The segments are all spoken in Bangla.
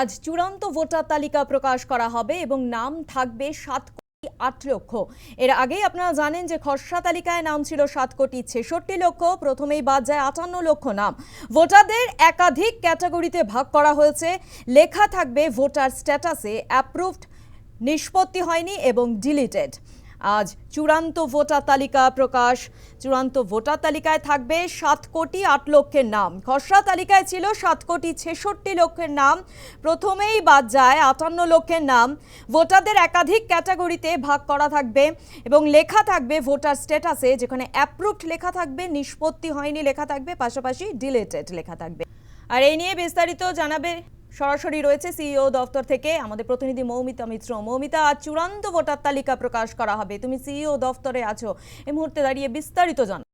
আজ চূড়ান্ত ভোটার তালিকা প্রকাশ করা হবে এবং নাম থাকবে 7,08,00,000। এর আগেই আপনারা জানেন যে খসড়া তালিকায় নাম ছিল 7,66,00,000। প্রথমেই বাদ যায় 58,00,000 নাম। ভোটারদের একাধিক ক্যাটাগরিতে ভাগ করা হয়েছে। লেখা থাকবে ভোটার স্ট্যাটাসে অ্যাপ্রুভড, নিষ্পত্তি হয়নি এবং ডিলিটেড। আজ চূড়ান্ত ভোটার তালিকা প্রকাশ। চূড়ান্ত ভোটার তালিকায় থাকবে 7,08,00,000 নাম। খসড়া তালিকায় ছিল 7,66,00,000 নাম। প্রথমেই বাদ যায় 58,00,000 নাম। ভোটারদের একাধিক ক্যাটাগরিতে ভাগ করা থাকবে এবং লেখা থাকবে ভোটার স্ট্যাটাসে, যেখানে অ্যাপ্রুভড লেখা থাকবে, নিষ্পত্তি হয়নি লেখা থাকবে, পাশাপাশি ডিলিটেড লেখা থাকবে। আর এই নিয়ে বিস্তারিত জানাবে সরাসরি রয়েছে সিইও দপ্তর থেকে আমাদের প্রতিনিধি মৌমিতা মিত্র। মৌমিতা, আজ চূড়ান্ত ভোটার তালিকা প্রকাশ করা হবে, তুমি সিইও দপ্তরে আছো, এই মুহূর্তে দাঁড়িয়ে বিস্তারিত জানো।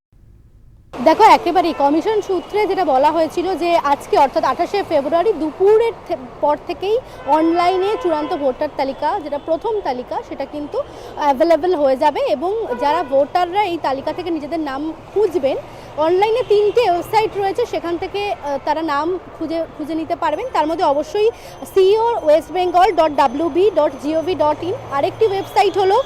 দেখো, একেবারেই কমিশন সূত্রে যেটা বলা হয়েছিল যে আজকে অর্থাৎ 28শে ফেব্রুয়ারি দুপুরের পর থেকেই অনলাইনে চূড়ান্ত ভোটার তালিকা, যেটা প্রথম তালিকা, সেটা কিন্তু অ্যাভেলেবেল হয়ে যাবে এবং যারা ভোটাররা এই তালিকা থেকে নিজেদের নাম খুঁজবেন, অনলাইনে 3টে ওয়েবসাইট রয়েছে, সেখান থেকে তারা নাম খুঁজে নিতে পারবেন। তার মধ্যে অবশ্যই CEOWestbengal.wb.gov.in, আরেকটি ওয়েবসাইট হলো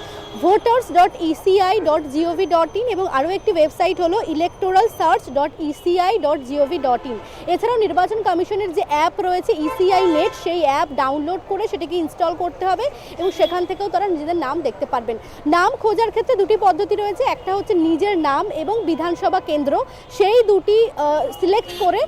voters.eci.gov.in এবং আরও একটি ওয়েবসাইট হলো electoralsearch.eci.gov.in। এছাড়াও নির্বাচন কমিশনের যে অ্যাপ রয়েছে ECI নেট, সেই অ্যাপ ডাউনলোড করে সেটাকে ইনস্টল করতে হবে এবং সেখান থেকেও তারা নিজেদের নাম দেখতে পারবেন। নাম খোঁজার ক্ষেত্রে দুটি পদ্ধতি রয়েছে, একটা হচ্ছে নিজের নাম এবং বিধানসভা কেন্দ্র, সেই দুটি সিলেক্ট করে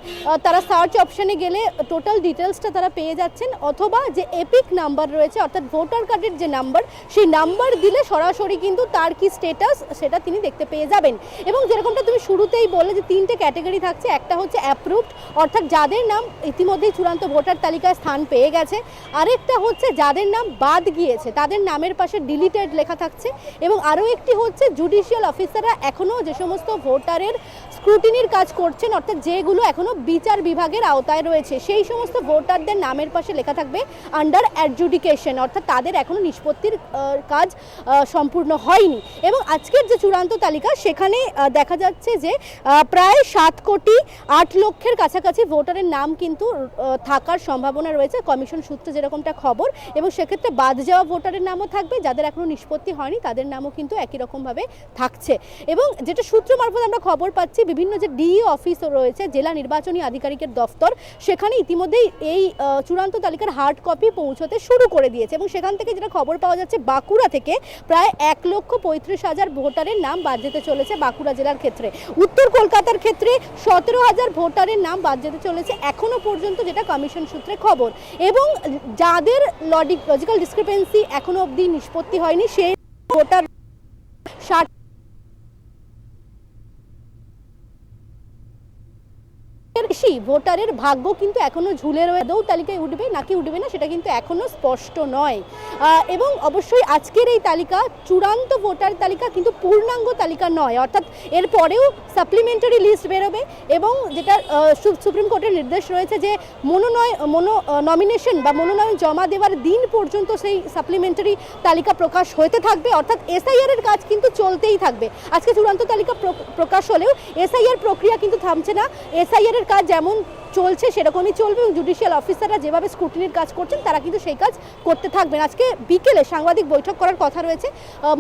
তারা সার্চ অপশানে গেলে টোটাল ডিটেলসটা তারা পেয়ে যাচ্ছেন, অথবা যে এপিক নাম্বার রয়েছে অর্থাৎ ভোটার কার্ডের যে নাম্বার, সেই নাম্বার দিলে সরাসরি কিন্তু তার কি স্ট্যাটাস সেটা তিনি দেখতে পেয়ে যাবেন। এবং যেরকমটা তুমি শুরুতেই বললে যে 3টে ক্যাটাগরি থাকছে, একটা হচ্ছে অ্যাপ্রুভড অর্থাৎ যাদের নাম ইতিমধ্যেই চূড়ান্ত ভোটার তালিকায় স্থান পেয়ে গেছে, আরেকটা হচ্ছে যাদের নাম বাদ গিয়েছে তাদের নামের পাশে ডিলিটেড লেখা থাকছে, এবং আরও একটি হচ্ছে জুডিশিয়াল অফিসাররা এখনও যে সমস্ত ভোটারের স্ক্রুটিনির কাজ করছেন, অর্থাৎ যেগুলো এখনও বিচার বিভাগের আওতায় রয়েছে, সেই সমস্ত ভোটারদের নামের পাশে লেখা থাকবে আন্ডার অ্যাডজুডিকেশন, অর্থাৎ তাদের এখনও নিষ্পত্তির কাজ সম্পূর্ণ হয়নি। এবং আজকের যে চূড়ান্ত তালিকা, সেখানে দেখা যাচ্ছে যে প্রায় 7,08,00,000 কাছাকাছি ভোটারের নাম কিন্তু থাকার সম্ভাবনা রয়েছে কমিশন সূত্রে যেরকমটা খবর, এবং সেক্ষেত্রে বাদ যাওয়া ভোটারের নামও থাকবে, যাদের এখনও নিষ্পত্তি হয়নি তাদের নামও কিন্তু একই রকমভাবে থাকছে। এবং যেটা সূত্র মারফত আমরা খবর পাচ্ছি, বিভিন্ন যে ডিইও অফিস রয়েছে, জেলা নির্বাচনী আধিকারিকের দফতর, সেখানে ইতিমধ্যেই এই চূড়ান্ত তালিকার হার্ড কপি পৌঁছতে শুরু করে দিয়েছে। এবং সেখান থেকে যেটা খবর পাওয়া যাচ্ছে, বাঁকুড়া থেকে প্রায় 1,35,000 ভোটারের নাম বাদ যেতে চলেছে বাঁকুড়া জেলার ক্ষেত্রে। উত্তর কলকাতার ক্ষেত্রে 17,000 ভোটারের নাম বাদ যেতে চলেছে এখনো পর্যন্ত, যেটা কমিশন সূত্রে খবর। এবং যাদের লজিক্যাল ডিসক্রিপেন্সি এখনো অবধি নিষ্পত্তি হয়নি, সেই ভোটার 60 বেশি ভোটারের ভাগ্য কিন্তু এখনো ঝুলে রয়েছে। তালিকায় উঠবে নাকি উঠবে না সেটা কিন্তু এখনো স্পষ্ট নয়। এবং অবশ্যই আজকের এই তালিকা চূড়ান্ত ভোটার তালিকা, কিন্তু পূর্ণাঙ্গ তালিকা নয়, অর্থাৎ এর পরেও সাপ্লিমেন্টারি লিস্ট বেরোবে। এবং যেটা সুপ্রিম কোর্টের নির্দেশ রয়েছে যে নমিনেশন বা মনোনয়ন জমা দেওয়ার দিন পর্যন্ত সেই সাপ্লিমেন্টারি তালিকা প্রকাশ হতে থাকবে, অর্থাৎ এসআইআর এর কাজ কিন্তু চলতেই থাকবে। আজকে চূড়ান্ত তালিকা প্রকাশ হলেও এসআইআর প্রক্রিয়া কিন্তু থামছে না। এসআইআর এর কাজ যেমন চলছে সেরকমই চলবে, এবং জুডিশিয়াল অফিসাররা যেভাবে স্ক্রুটিনির কাজ করছেন তারা কিন্তু সেই কাজ করতে থাকবেন। আজকে বিকেলে সাংবাদিক বৈঠক করার কথা রয়েছে,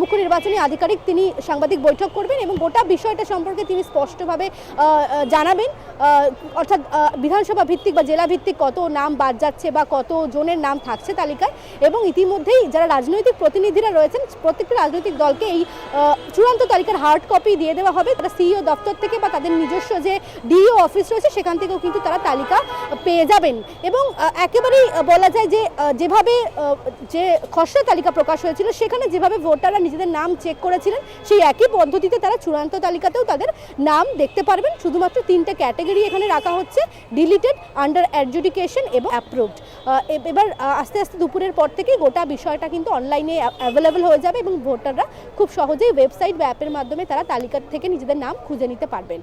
মুখ্য নির্বাচনী আধিকারিক তিনি সাংবাদিক বৈঠক করবেন এবং গোটা বিষয়টা সম্পর্কে তিনি স্পষ্টভাবে জানাবেন, অর্থাৎ বিধানসভা ভিত্তিক বা জেলা ভিত্তিক কত নাম বাদ যাচ্ছে বা কত জনের নাম থাকছে তালিকায়। এবং ইতিমধ্যেই যারা রাজনৈতিক প্রতিনিধিরা রয়েছেন, প্রত্যেকটা রাজনৈতিক দলকে এই চূড়ান্ত তালিকার হার্ড কপি দিয়ে দেওয়া হবে। তারা সিইও দপ্তর থেকে বা তাদের নিজস্ব যে ডিইও অফিস রয়েছে সেখান থেকেও কিন্তু তারা তালিকা পেয়ে যাবেন। এবং একেবারেই বলা যায় যে যেভাবে যে খসড়া তালিকা প্রকাশ হয়েছিল, সেখানে যেভাবে ভোটাররা নিজেদের নাম চেক করেছিলেন, সেই একই পদ্ধতিতে তারা চূড়ান্ত তালিকাতেও তাদের নাম দেখতে পারবেন। শুধুমাত্র 3টে ক্যাটাগরি এখানে রাখা হচ্ছে, ডিলিটেড, আন্ডার অ্যাডজুডিকেশন এবং অ্যাপ্রুভড। এবার আস্তে আস্তে দুপুরের পর থেকে গোটা বিষয়টা কিন্তু অনলাইনে অ্যাভেলেবেল হয়ে যাবে এবং ভোটাররা খুব সহজেই ওয়েবসাইট বা অ্যাপের মাধ্যমে তারা তালিকা থেকে নিজেদের নাম খুঁজে নিতে পারবেন।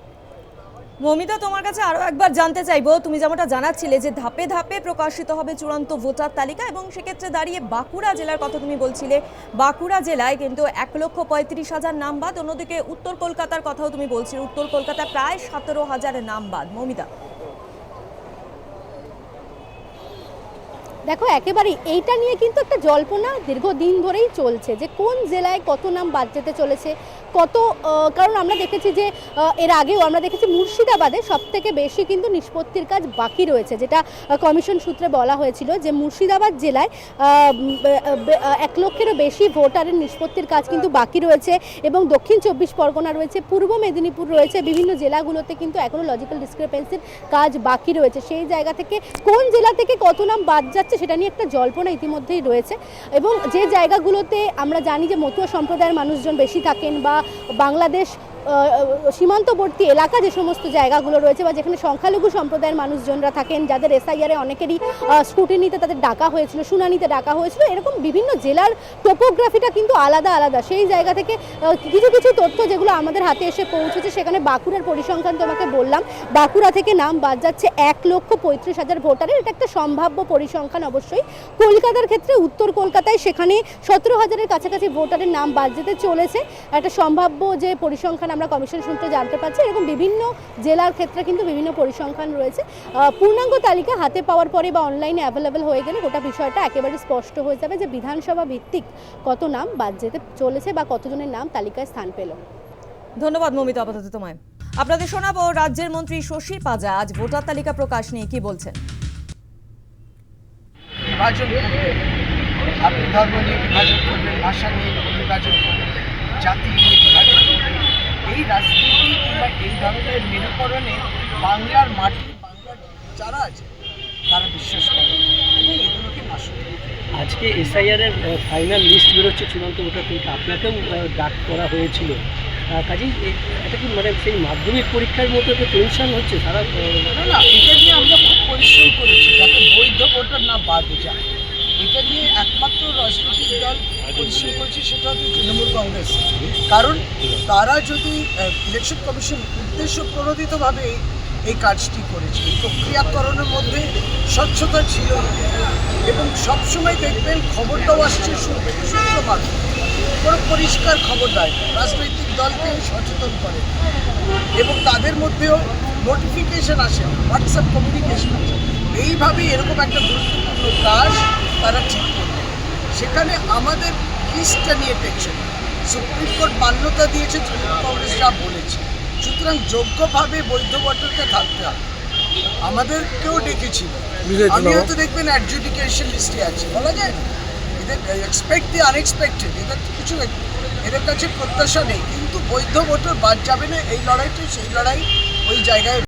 মৌমিতা, তোমার কাছে আরো একবার জানতে চাইবো, তুমি যেমনটা জানাচ্ছিলে যে ধাপে ধাপে প্রকাশিত হবে চূড়ান্ত ভোটার তালিকা, এবং সেক্ষেত্রে দাঁড়িয়ে বাঁকুড়া জেলার কথা তুমি বলছিলে, বাঁকুড়া জেলায় কিন্তু 1,35,000 নাম বাদ, অন্যদিকে উত্তর কলকাতার কথাও তুমি বলছিলে, উত্তর কলকাতায় প্রায় 17,000 নাম বাদ। মৌমিতা। দেখো একেবারেই এইটা নিয়ে কিন্তু একটা জল্পনা দীর্ঘদিন ধরেই চলছে যে কোন জেলায় কত নাম বাদ যেতে চলেছে, কত কারণ আমরা দেখেছি যে এর আগেও আমরা দেখেছি মুর্শিদাবাদে সবথেকে বেশি কিন্তু নিষ্পত্তির কাজ বাকি রয়েছে, যেটা কমিশন সূত্রে বলা হয়েছিল যে মুর্শিদাবাদ জেলায় 1 লক্ষেরও বেশি ভোটারের নিষ্পত্তির কাজ কিন্তু বাকি রয়েছে এবং দক্ষিণ 24 পরগনা রয়েছে, পূর্ব মেদিনীপুর রয়েছে, বিভিন্ন জেলাগুলোতে কিন্তু এখনও লজিক্যাল ডিসক্রিপেন্সির কাজ বাকি রয়েছে। সেই জায়গা থেকে কোন জেলা থেকে কত নাম বাদ যাচ্ছে সেটা নিয়ে একটা জল্পনা ইতিমধ্যেই রয়েছে এবং যে জায়গাগুলোতে আমরা জানি যে মতুয়া সম্প্রদায়ের মানুষজন বেশি থাকেন বা বাংলাদেশ সীমান্তবর্তী এলাকা যে সমস্ত জায়গাগুলো রয়েছে বা যেখানে সংখ্যালঘু সম্প্রদায়ের মানুষজনরা থাকেন, যাদের এসআইআরে অনেকেরই স্ক্রুটিনিতে তাদের ডাকা হয়েছিল, শুনানিতে ডাকা হয়েছিল, এরকম বিভিন্ন জেলার টোপোগ্রাফিটা কিন্তু আলাদা আলাদা। সেই জায়গা থেকে কিছু কিছু তথ্য যেগুলো আমাদের হাতে এসে পৌঁছেছে, সেখানে বাঁকুড়ার পরিসংখ্যান তোমাকে বললাম, বাঁকুড়া থেকে নাম বাদ যাচ্ছে 1,35,000 ভোটারের, এটা একটা সম্ভাব্য পরিসংখ্যান অবশ্যই। কলকাতার ক্ষেত্রে উত্তর কলকাতায় সেখানে 17,000-এর কাছাকাছি ভোটারের নাম বাদ যেতে চলেছে, একটা সম্ভাব্য যে পরিসংখ্যান আমরা কমিশন সূত্রে জানতে পারছি। এরকম বিভিন্ন জেলার ক্ষেত্রে কিন্তু বিভিন্ন পরিসংখ্যান রয়েছে। পূর্ণাঙ্গ তালিকা হাতে পাওয়ার পরে বা অনলাইনে অ্যাভেলেবেল হয়ে গেলে গোটা বিষয়টা একেবারে স্পষ্ট হয়ে যাবে যে বিধানসভা ভিত্তিক কত নাম বাদ যেতে চলেছে বা কতজনের নাম তালিকায় স্থান পেল। ধন্যবাদ মমিতা, আপাতত তোমায়। আপনাদের শোনাবো রাজ্যের মন্ত্রী শশী পাজা আজ ভোটার তালিকা প্রকাশ নিয়ে কি বলছেন। বিভাজন করবেন, আপনি ধর্ম নিয়ে বিভাজন করবেন, ভাষা নিয়ে বিভাজন করবেন, জাতি নিয়ে বিভাজন করবেন, এই রাজনীতি কিংবা এই ধরনের মেরুকরণে বাংলার মাটি, বাংলার যারা আছে তারা বিশ্বাস করে এবং এগুলোকে নষ্ট করে। আজকে এসআইআর এর ফাইনাল লিস্ট বেরোচ্ছে চূড়ান্ত ভোটার তালিকা, আপনাকেও ডাক করা হয়েছিল, কাজেই এটা কি মানে সেই মাধ্যমিক পরীক্ষার মতো একটা টেনশন হচ্ছে সারা? না, এটা নিয়ে আমরা খুব পরিশ্রম করেছি যাতে বৈধ ভোটার না বাদ যায়। এটা নিয়ে একমাত্র রাজনৈতিক দল পরিশ্রম করেছে সেটা হচ্ছে তৃণমূল কংগ্রেস। কারণ তারা যদি ইলেকশন কমিশন উদ্দেশ্য প্রণোদিতভাবে এই কাজটি করেছে, প্রক্রিয়াকরণের মধ্যে স্বচ্ছতা ছিল এবং সবসময় দেখবেন খবরটাও আসছে সূত্র মারফত, কোনো পরিষ্কার খবর দেয়, রাজনৈতিক দলকে সচেতন করে এবং তাদের মধ্যেও নোটিফিকেশন আসে, হোয়াটসঅ্যাপ কমিউনিকেশন আছে। এইভাবেই এরকম একটা গুরুত্বপূর্ণ কাজ তারা ঠিক করবে। সেখানে আমাদের লিস্টটা নিয়ে টেনশন, সুপ্রিম কোর্ট মান্যতা দিয়েছে তৃণমূল কংগ্রেস যা বলেছে, সুতরাং যোগ্যভাবে বৈধ ভোটারকে থাকতে হবে। আমাদেরকেও ডেকেছিল, আমিও তো দেখবেন অ্যাডজুডিকেশন লিস্টে আছে, বলা যায় না এদের এক্সপেক্ট দি আনএক্সপেক্টেড, এদের কিছু এদের কাছে প্রত্যাশা নেই, কিন্তু বৈধ ভোটার বাদ যাবে না, এই লড়াইটা সেই লড়াই ওই জায়গায়